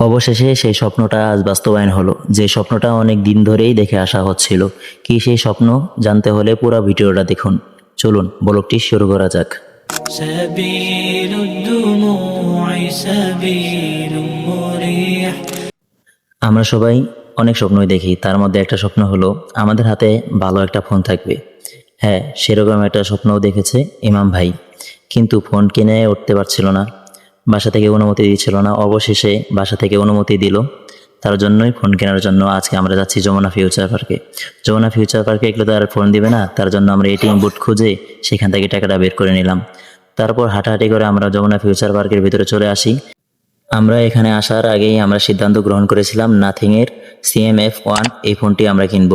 অবশেষে সেই স্বপ্নটা আজ বাস্তবায়ন হলো, যে স্বপ্নটা অনেক দিন ধরেই দেখে আসা হচ্ছিল। কি সেই স্বপ্ন জানতে হলে পুরো ভিডিওটা দেখুন। চলুন ব্লগটি শুরু করা যাক। سبيل الدموع سبيل مريح। আমরা সবাই অনেক স্বপ্নই দেখি, তার মধ্যে একটা স্বপ্ন হলো আমাদের হাতে ভালো একটা ফোন থাকবে। হ্যাঁ, সেরকম একটা স্বপ্নও দেখেছে ইমাম ভাই, কিন্তু ফোন কিনে উঠতে পারছিল না, বাসা থেকে অনুমতি দিচ্ছিল না। অবশেষে বাসা থেকে অনুমতি দিল, তার জন্যই ফোন কেনার জন্য আজকে আমরা যাচ্ছি যমুনা ফিউচার পার্কে। যমুনা ফিউচার পার্কে এগুলো তো আর ফোন দিবে না, তার জন্য আমরা এটিএম বুথ খুঁজে সেখান থেকে টাকাটা বের করে নিলাম। তারপর হাঁটাহাঁটি করে আমরা যমুনা ফিউচার পার্কের ভিতরে চলে আসি। আমরা এখানে আসার আগেই আমরা সিদ্ধান্ত গ্রহণ করেছিলাম নাথিংয়ের CMF1 এই ফোনটি আমরা কিনব।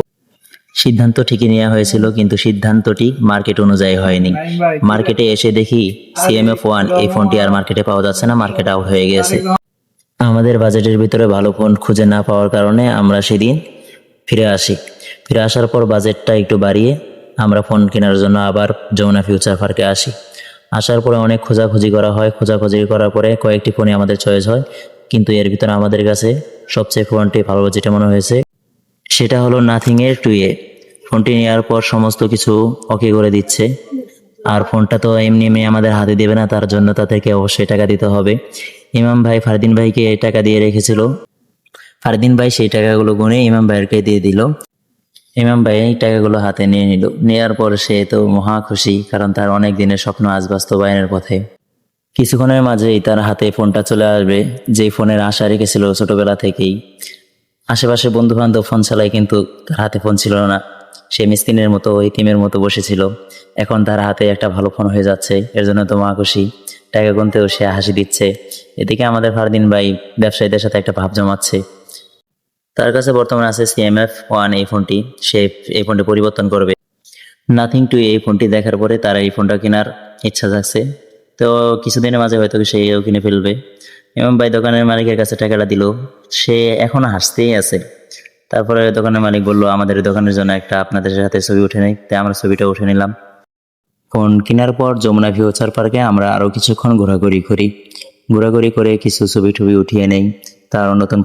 সিদ্ধান্ত ঠিকই নেওয়া হয়েছিল, কিন্তু সিদ্ধান্তটি মার্কেট অনুযায়ী হয়নি। মার্কেটে এসে দেখি CMF1 এই ফোনটি আর মার্কেটে পাওয়া যাচ্ছে না, মার্কেট আউট হয়ে গেছে। আমাদের বাজেটের ভিতরে ভালো ফোন খুঁজে না পাওয়ার কারণে আমরা সেদিন ফিরে আসি। ফিরে আসার পর বাজেটটা একটু বাড়িয়ে আমরা ফোন কেনার জন্য আবার যমুনা ফিউচার পার্কে আসি। আসার পরে অনেক খোঁজাখুঁজি করা হয়, খোঁজাখুঁজি করার পরে কয়েকটি ফোনই আমাদের চয়েস হয়, কিন্তু এর ভিতরে আমাদের কাছে সবচেয়ে ফোনটি ভালো যেটা মনে হয়েছে সেটা হলো নাথিংয়ের 2A। ফোনটি নেওয়ার পর সমস্ত কিছু ওকে করে দিচ্ছে, আর ফোনটা তো এমনি এমনি আমাদের হাতে দেবে না, তার জন্য তাদেরকে অবশ্যই টাকা দিতে হবে। ইমাম ভাই ফারদিন ভাইকে এই টাকা দিয়ে রেখেছিল, ফারদিন ভাই সেই টাকাগুলো গুনে ইমাম ভাইয়েরকে দিয়ে দিল। ইমাম ভাই এই টাকাগুলো হাতে নিয়ে নিল। নেওয়ার পর সে তো মহা খুশি, কারণ তার অনেক দিনের স্বপ্ন আজ বাস্তবায়নের পথে। কিছুক্ষণের মাঝেই তার হাতে ফোনটা চলে আসবে, যেই ফোনের আশা রেখেছিল ছোটবেলা থেকেই। আশেপাশে বন্ধু বান্ধব ফোন চালায়, কিন্তু তার হাতে ফোন ছিল না। সে মিসকিনের মতো ইতিমের মতো বসেছিল। এখন তার হাতে একটা ভালো ফোন হয়ে যাচ্ছে, এর জন্য তো মা খুশি। টাকা গুনতেও সে হাসি দিচ্ছে। এদিকে আমাদের ফারদিন ভাই ব্যবসায়ীদের সাথে একটা ভাব জমাচ্ছে। তার কাছে বর্তমানে আছে CMF1 এই ফোনটি, সে এই ফোনটি পরিবর্তন করবে। নাথিং টু এই ফোনটি দেখার পরে তার এই ফোনটা কেনার ইচ্ছা জাগছে। তো কিছুদিনের মাঝে হয়তো সেও কিনে ফেলবে। এবং ভাই দোকানের মালিকের কাছে টাকাটা দিল, সে এখনো হাসতেই আছে। তারপরে দোকানের মালিক বলল, আমাদের দোকানের জন্য একটা আপনাদের সাথে ছবি উঠে নেই। তাই আমরা ছবিটা উঠে নিলাম। ফোন কেনার পর যমুনা ফিউচার পার্কে আমরা আরও কিছুক্ষণ ঘোরাঘুরি করে কিছু ছবি টবি উঠিয়ে নেই। তার নতুন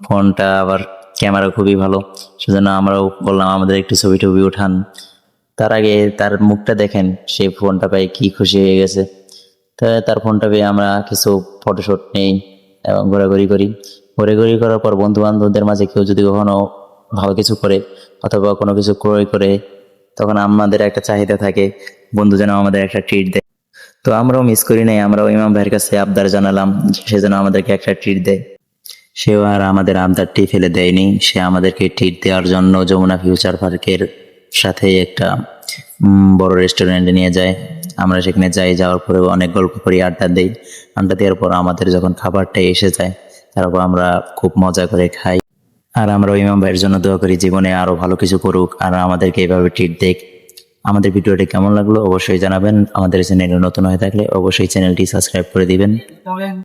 ফোনটা আবার ক্যামেরা খুবই ভালো, সেজন্য আমরাও বললাম আমাদের একটু ছবি টবি উঠান। তার আগে তার মুখটা দেখেন, সে ফোনটা পেয়ে কি খুশি হয়ে গেছে। তার ফোনটা পেয়ে আমরা কিছু ফটোশুট নেই এবং ঘোরাঘুরি করার পর বন্ধু বান্ধবদের মাঝে কেউ যদি কখনো ভালো কিছু করে অথবা কোনো কিছু ক্রয় করে, তখন আমাদের একটা চাহিদা থাকে বন্ধু যেন আমাদের একটা ট্রিট দেয়। তো আমরাও মিস করি নাই, আমরাও ইমাম ভাইয়ের কাছে আবদার জানালাম সে যেন আমাদেরকে একটা ট্রিট দেয়। সেও আর আমাদের আবদারটি ফেলে দেয়নি, সে আমাদেরকে ট্রিট দেওয়ার জন্য যমুনা ফিউচার পার্কের সাথে একটা বড় রেস্টুরেন্টে নিয়ে যায়। আমরা সেখানে যাওয়ার পরে অনেক গল্প করি, আড্ডা দেই। আড্ডা দেওয়ার পর আমাদের যখন খাবারটা এসে যায়, তারপর আমরা খুব মজা করে খাই। আর আমরা ইমাম ভাইয়ের জন্য দোয়া করি জীবনে আরো ভালো কিছু করুক আর আমাদেরকে এইভাবে ট্রিট দেখ। আমাদের ভিডিওটি কেমন লাগলো অবশ্যই জানাবেন। আমাদের চ্যানেলে নতুন হয়ে থাকলে অবশ্যই চ্যানেলটি সাবস্ক্রাইব করে দিবেন।